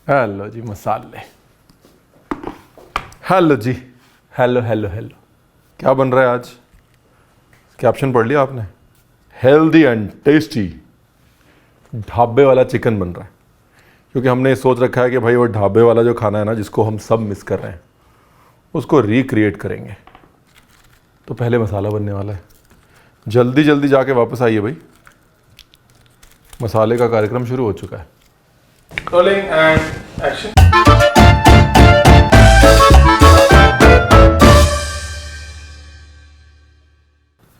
Hello जी मसाले। Hello जी, hello hello hello. क्या बन रहा है आज? कैप्शन पढ़ लिया आपने? हेल्दी एंड टेस्टी ढाबे वाला चिकन बन रहा है। क्योंकि हमने सोच रखा है कि भाई वो ढाबे वाला जो खाना है ना, जिसको हम सब मिस कर रहे हैं, उसको रिक्रिएट करेंगे। तो पहले मसाला बनने वाला है। जल्दी जल्दी जाके वापस आइए भाई, मसाले का कार्यक्रम शुरू हो चुका है। Rolling and action.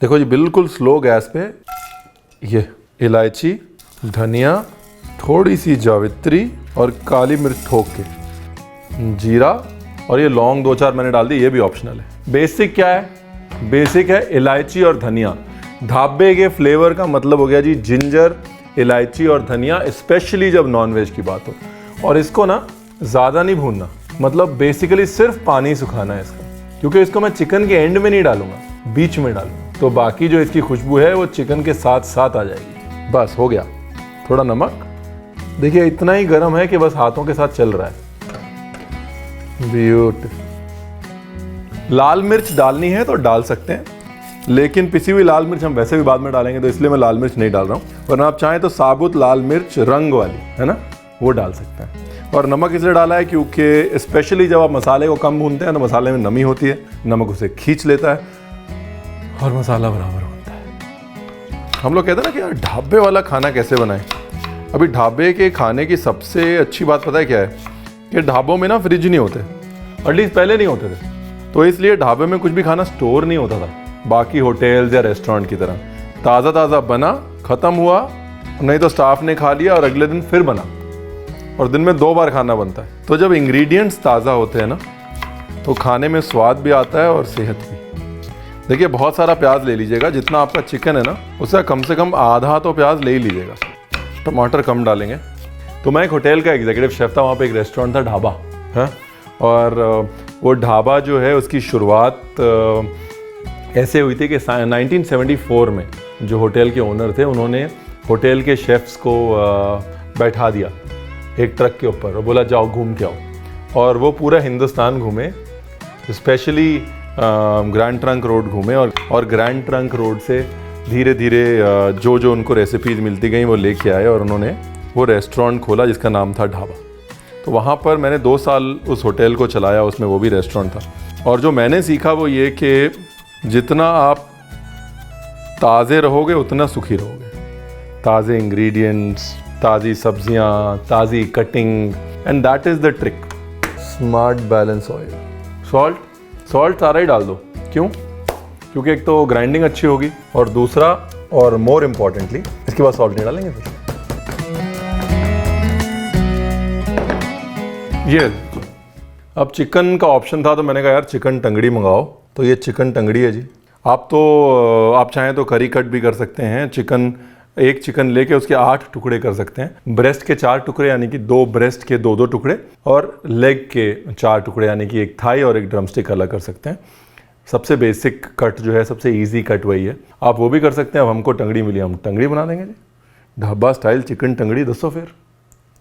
देखो जी, बिल्कुल स्लो गैस पे ये इलायची, धनिया, थोड़ी सी जावित्री और काली मिर्च ठोक के, जीरा और ये लौंग 2-4 मैंने डाल दी, ये भी ऑप्शनल है। बेसिक क्या है? बेसिक है इलायची और धनिया। ढाबे के फ्लेवर का मतलब हो गया जी जिंजर, इलायची और धनिया, स्पेशली जब नॉनवेज की बात हो। और इसको ना ज़्यादा नहीं भूनना, मतलब बेसिकली सिर्फ पानी सुखाना है इसका, क्योंकि इसको मैं चिकन के एंड में नहीं डालूंगा, बीच में डालूंगा। तो बाकी जो इसकी खुशबू है वो चिकन के साथ साथ आ जाएगी। बस हो गया। थोड़ा नमक, देखिए इतना ही गर्म है कि बस हाथों के साथ चल रहा है। ब्यूटीफुल। लाल मिर्च डालनी है तो डाल सकते हैं, लेकिन पिसी हुई लाल मिर्च हम वैसे भी बाद में डालेंगे, तो इसलिए मैं लाल मिर्च नहीं डाल रहा हूँ। वरना आप चाहें तो साबुत लाल मिर्च रंग वाली, है ना, वो डाल सकते हैं। और नमक इसलिए डाला है क्योंकि स्पेशली जब आप मसाले को कम भूनते हैं तो मसाले में नमी होती है, नमक उसे खींच लेता है और मसाला बराबर होता है। हम लोग कहते हैं ना कि यार ढाबे वाला खाना कैसे बनाएं। अभी ढाबे के खाने की सबसे अच्छी बात पता है क्या है? कि ढाबों में ना फ्रिज नहीं होते, एटलीस्ट पहले नहीं होते थे। तो इसलिए ढाबे में कुछ भी खाना स्टोर नहीं होता था बाकी होटल्स या रेस्टोरेंट की तरह। ताज़ा ताज़ा बना, ख़त्म हुआ, नहीं तो स्टाफ ने खा लिया और अगले दिन फिर बना। और दिन में 2 बार खाना बनता है। तो जब इंग्रेडिएंट्स ताज़ा होते हैं ना, तो खाने में स्वाद भी आता है और सेहत भी। देखिए बहुत सारा प्याज ले लीजिएगा, जितना आपका चिकन है ना उससे कम से कम आधा तो प्याज ले ही लीजिएगा। टमाटर कम डालेंगे। तो मैं एक होटल का एग्जीक्यूटिव शेफ़ था, वहाँ पे एक रेस्टोरेंट था, ढाबा है। और वो ढाबा जो है उसकी शुरुआत ऐसे हुई थी कि 1974 में जो होटल के ओनर थे, उन्होंने होटल के शेफ्स को बैठा दिया एक ट्रक के ऊपर और बोला जाओ घूम के आओ। और वो पूरा हिंदुस्तान घूमे, स्पेशली ग्रैंड ट्रंक रोड घूमे। और ग्रैंड ट्रंक रोड से धीरे धीरे जो जो उनको रेसिपीज़ मिलती गई वो लेके आए और उन्होंने वो रेस्टोरेंट खोला जिसका नाम था ढाबा। तो वहाँ पर मैंने 2 साल उस होटल को चलाया, उसमें वो भी रेस्टोरेंट था। और जो मैंने सीखा वो ये कि जितना आप ताज़े रहोगे उतना सुखी रहोगे। ताज़े इंग्रेडिएंट्स, ताज़ी सब्जियां, ताज़ी cutting, and that is the trick. Smart balance oil. Salt सारा ही डाल दो। क्यों? क्योंकि एक तो ग्राइंडिंग अच्छी होगी और दूसरा और मोर इम्पॉर्टेंटली इसके बाद सॉल्ट नहीं डालेंगे फिर। ये अब चिकन का ऑप्शन था तो मैंने कहा यार चिकन टंगड़ी मंगाओ। तो ये चिकन टंगड़ी है जी। आप चाहें तो करी कट भी कर सकते हैं। एक चिकन लेके उसके 8 टुकड़े कर सकते हैं। ब्रेस्ट के 4 टुकड़े यानी कि 2 ब्रेस्ट के 2-2 टुकड़े, और लेग के 4 टुकड़े यानी कि एक थाई और एक ड्रमस्टिक अलग कर सकते हैं। सबसे बेसिक कट जो है, सबसे इजी कट वही है। आप वो भी कर सकते हैं। अब हमको टंगड़ी मिली, हम टंगड़ी बना देंगे जी। ढाबा स्टाइल चिकन टंगड़ी। दसो फिर।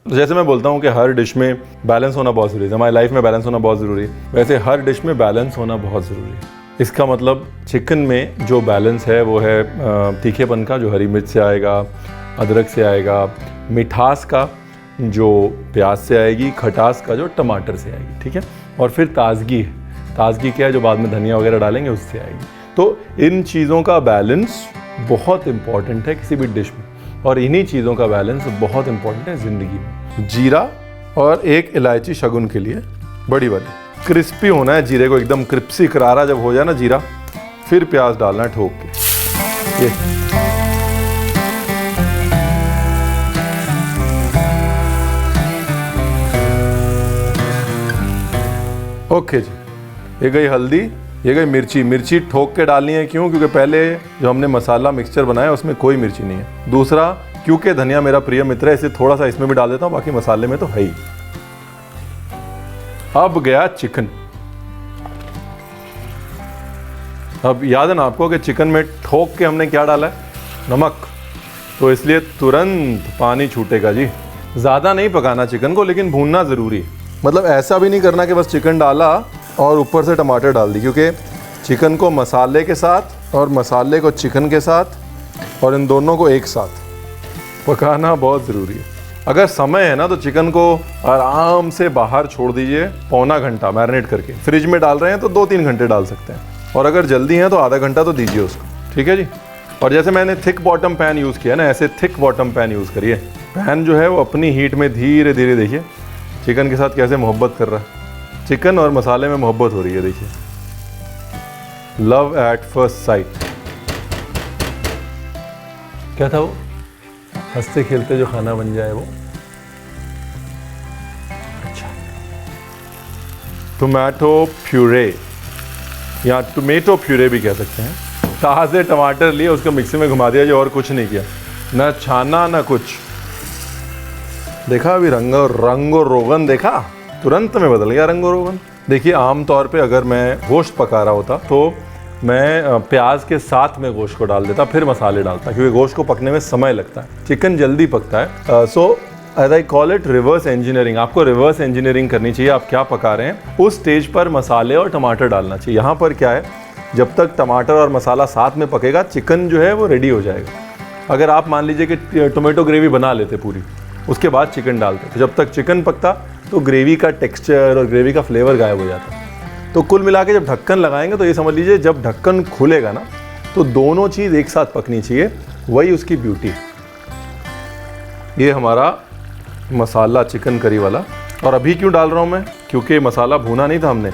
जैसे मैं बोलता हूँ कि हर डिश में बैलेंस होना बहुत ज़रूरी है, हमारी लाइफ में बैलेंस होना बहुत ज़रूरी है, वैसे हर डिश में बैलेंस होना बहुत ज़रूरी है। इसका मतलब चिकन में जो बैलेंस है वो है तीखेपन का, जो हरी मिर्च से आएगा, अदरक से आएगा, मिठास का जो प्याज से आएगी, खटास का जो टमाटर से आएगी, ठीक है, और फिर ताजगी क्या है जो बाद में धनिया वगैरह डालेंगे उससे आएगी। तो इन चीज़ों का बैलेंस बहुत इंपॉर्टेंट है किसी भी डिश में, और इन्हीं चीज़ों का बैलेंस बहुत इंपॉर्टेंट है ज़िंदगी में। जीरा और एक इलायची शगुन के लिए, बड़ी वाली। क्रिस्पी होना है जीरे को, एकदम क्रिस्पी करारा जब हो जाए ना जीरा, फिर प्याज डालना है ठोक के। ये ओके जी। ये गई हल्दी, ये गई मिर्ची ठोक के डालनी है। क्यों? क्योंकि पहले जो हमने मसाला मिक्सचर बनाया उसमें कोई मिर्ची नहीं है। दूसरा, क्योंकि धनिया मेरा प्रिय मित्र है, इसे थोड़ा सा इसमें भी डाल देता हूँ, बाकी मसाले में तो है ही। अब गया चिकन। अब याद है ना आपको कि चिकन में ठोक के हमने क्या डाला है? नमक। तो इसलिए तुरंत पानी छूटेगा जी। ज़्यादा नहीं पकाना चिकन को, लेकिन भूनना ज़रूरी है। मतलब ऐसा भी नहीं करना कि बस चिकन डाला और ऊपर से टमाटर डाल दी, क्योंकि चिकन को मसाले के साथ और मसाले को चिकन के साथ और इन दोनों को एक साथ पकाना बहुत ज़रूरी है। अगर समय है ना तो चिकन को आराम से बाहर छोड़ दीजिए पौना घंटा मैरिनेट करके। फ्रिज में डाल रहे हैं तो 2-3 घंटे डाल सकते हैं, और अगर जल्दी है तो आधा घंटा तो दीजिए उसको, ठीक है जी। और जैसे मैंने थिक बॉटम पैन यूज़ किया ना, ऐसे थिक बॉटम पैन यूज़ करिए। पैन जो है वो अपनी हीट में धीरे धीरे, देखिए चिकन के साथ कैसे मोहब्बत कर रहा है। चिकन और मसाले में मोहब्बत हो रही है, देखिए, लव एट फर्स्ट साइट। क्या था वो, हंसते खेलते जो खाना बन जाए वो। अच्छा, टोमेटो प्यूरे या टोमेटो प्यूरे भी कह सकते हैं। ताज़े टमाटर लिए, उसको मिक्सी में घुमा दिया जो, और कुछ नहीं किया, ना छाना ना कुछ। देखा अभी रंग और रोगन देखा, तुरंत में बदल गया रंग और रोगन। देखिए आम तौर पे अगर मैं गोश्त पका रहा होता तो मैं प्याज के साथ में गोश्त को डाल देता, फिर मसाले डालता, क्योंकि गोश्त को पकने में समय लगता है, चिकन जल्दी पकता है। So as I call it reverse engineering. आपको रिवर्स इंजीनियरिंग करनी चाहिए, आप क्या पका रहे हैं उस स्टेज पर मसाले और टमाटर डालना चाहिए। यहाँ पर क्या है, जब तक टमाटर और मसाला साथ में पकेगा चिकन जो है वो रेडी हो जाएगा। अगर आप मान लीजिए कि टोमेटो ग्रेवी बना लेते पूरी, उसके बाद चिकन डालते, तो जब तक चिकन पकता तो ग्रेवी का टेक्सचर और ग्रेवी का फ्लेवर गायब हो जाता। तो कुल मिला के जब ढक्कन लगाएंगे तो ये समझ लीजिए जब ढक्कन खुलेगा ना तो दोनों चीज़ एक साथ पकनी चाहिए, वही उसकी ब्यूटी। ये हमारा मसाला चिकन करी वाला। और अभी क्यों डाल रहा हूँ मैं, क्योंकि मसाला भुना नहीं था हमने,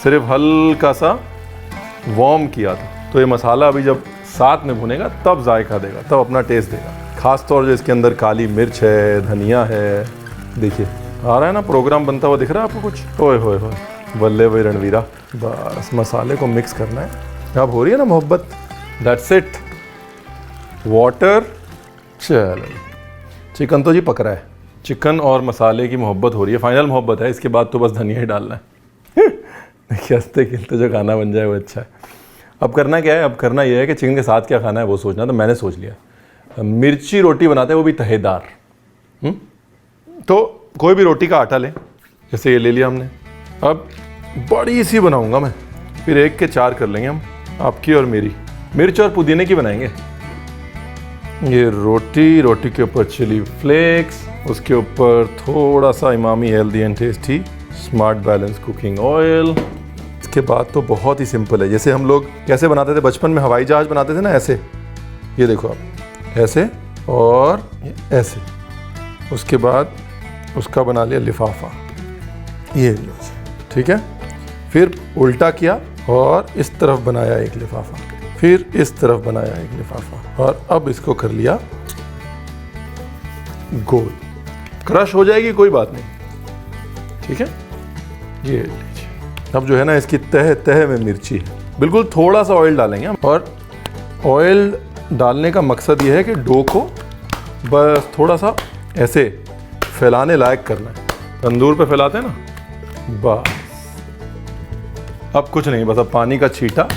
सिर्फ हल्का सा वार्म किया था। तो ये मसाला अभी जब साथ में भुनेगा तब जायका देगा, तब अपना टेस्ट देगा। खास तौर जो इसके अंदर काली मिर्च है, धनिया है, देखिए आ रहा है ना प्रोग्राम बनता हुआ, दिख रहा है आपको कुछ। ओए होए होए, बल्ले भाई रणवीरा। बस मसाले को मिक्स करना है, अब हो रही है ना मोहब्बत। That's it, water. चलो चिकन तो जी पक रहा है, चिकन और मसाले की मोहब्बत हो रही है, फाइनल मोहब्बत है। इसके बाद तो बस धनिया ही डालना है। देखिए हंसते खेलते जो खाना बन जाए वो अच्छा है। अब करना क्या है, अब करना यह है कि चिकन के साथ क्या खाना है वो सोचना। तो मैंने सोच लिया मिर्ची रोटी बनाते हैं, वो भी तहेदार। तो कोई भी रोटी का आटा लें, जैसे ये ले लिया हमने। अब बड़ी सी बनाऊंगा मैं, फिर 1 के 4 कर लेंगे हम, आपकी और मेरी। मिर्च और पुदीने की बनाएंगे। ये रोटी के ऊपर चिली फ्लेक्स, उसके ऊपर थोड़ा सा Emami healthy and tasty smart balance cooking oil. इसके बाद तो बहुत ही सिंपल है, जैसे हम लोग कैसे बनाते थे बचपन में, हवाई जहाज बनाते थे ना, ऐसे। ये देखो आप, ऐसे और ऐसे। उसके बाद उसका बना लिया लिफाफा, ये ठीक है। फिर उल्टा किया और इस तरफ बनाया एक लिफाफा, फिर इस तरफ बनाया एक लिफाफा, और अब इसको कर लिया गोल। क्रश हो जाएगी कोई बात नहीं, ठीक है। ये लीजिए। अब जो है ना इसकी तह में मिर्ची है। बिल्कुल थोड़ा सा ऑयल डालेंगे, और ऑयल डालने का मकसद ये है कि डो को बस थोड़ा सा ऐसे फैलाने लायक करना है। तंदूर पे फैलाते हैं ना, बस। अब कुछ नहीं, बस अब पानी का छींटा,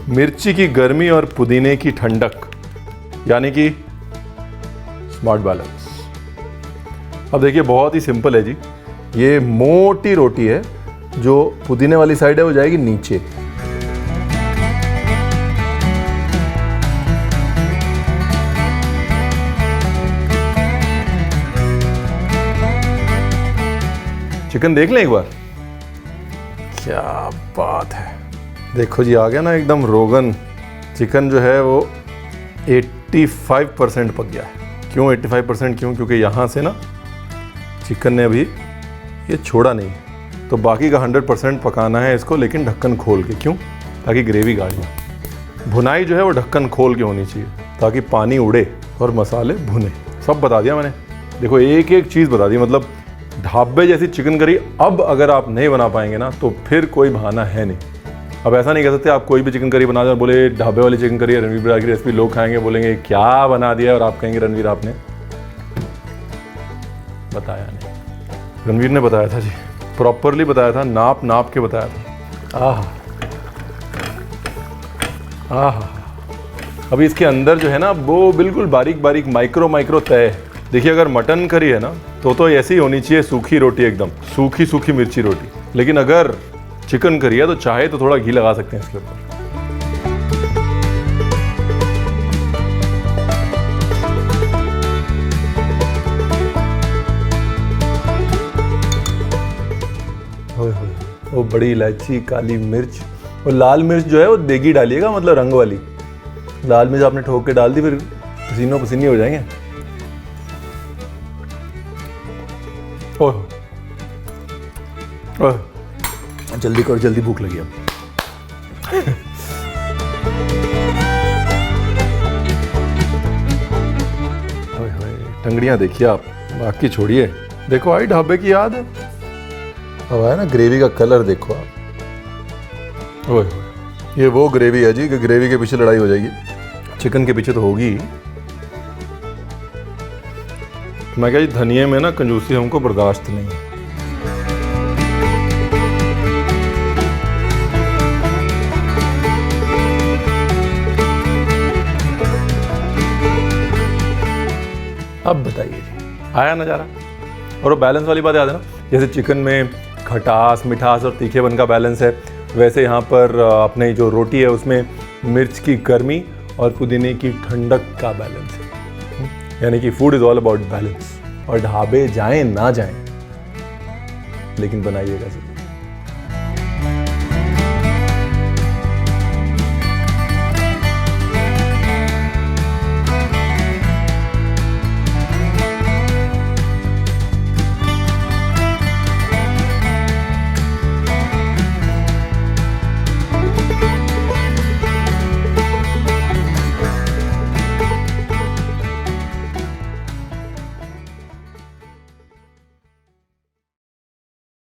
मिर्ची की गर्मी और पुदीने की ठंडक, यानी कि स्मार्ट बैलेंस। अब देखिए बहुत ही सिंपल है जी। ये मोटी रोटी है, जो पुदीने वाली साइड है वो जाएगी नीचे। चिकन देख लें एक बार, क्या बात है। देखो जी, आ गया ना एकदम रोगन। चिकन जो है वो 85% पक गया है। क्यों 85%? क्यों? क्योंकि यहाँ से ना चिकन ने अभी ये छोड़ा नहीं, तो बाकी का 100% पकाना है इसको, लेकिन ढक्कन खोल के। क्यों? ताकि ग्रेवी गाढ़ी हो। भुनाई जो है वो ढक्कन खोल के होनी चाहिए, ताकि पानी उड़े और मसाले भुने। सब बता दिया मैंने, देखो एक एक चीज़ बता दी। मतलब ढाबे जैसी चिकन करी अब अगर आप नहीं बना पाएंगे ना तो फिर कोई बहाना है नहीं। अब ऐसा नहीं कह सकते आप कोई भी चिकन करी बना दें और बोले ढाबे वाली चिकन करी है, रणवीर बरार की रेसिपी। लोग खाएंगे, बोलेंगे क्या बना दिया, और आप कहेंगे रणवीर आपने बताया नहीं। रणवीर ने बताया था जी, प्रॉपरली बताया था, नाप के बताया था। आहा। अभी इसके अंदर जो है ना वो बिल्कुल बारीक बारीक माइक्रो तय देखिए अगर मटन करी है ना तो ऐसी होनी चाहिए, सूखी रोटी, एकदम सूखी सूखी मिर्ची रोटी। लेकिन अगर चिकन करी है तो चाहे तो थोड़ा घी लगा सकते हैं इसके ऊपर। वो बड़ी इलायची, काली मिर्च और लाल मिर्च जो है वो देगी डालिएगा, मतलब रंग वाली। लाल मिर्च आपने ठोक के डाल दी फिर पसीनो पसीनी हो जाएंगे। ओह जल्दी करो, जल्दी भूख लगी अब। टंगड़ियाँ देखिए आप, बाकी छोड़िए। देखो आई ढाबे की याद है, अब आया ना ग्रेवी का कलर देखो आप। ओए ये वो ग्रेवी है जी कि ग्रेवी के पीछे लड़ाई हो जाएगी, चिकन के पीछे तो होगी। मैं क्या जी, धनिये में ना कंजूसी हमको बर्दाश्त नहीं है। अब बताइए जी, आया नज़ारा? और वो बैलेंस वाली बात याद है ना, जैसे चिकन में खटास, मिठास और तीखेपन का बैलेंस है, वैसे यहाँ पर अपने जो रोटी है उसमें मिर्च की गर्मी और पुदीने की ठंडक का बैलेंस है। यानी कि food is all about balance. और ढाबे जाएं ना जाएं, लेकिन बनाइएगा।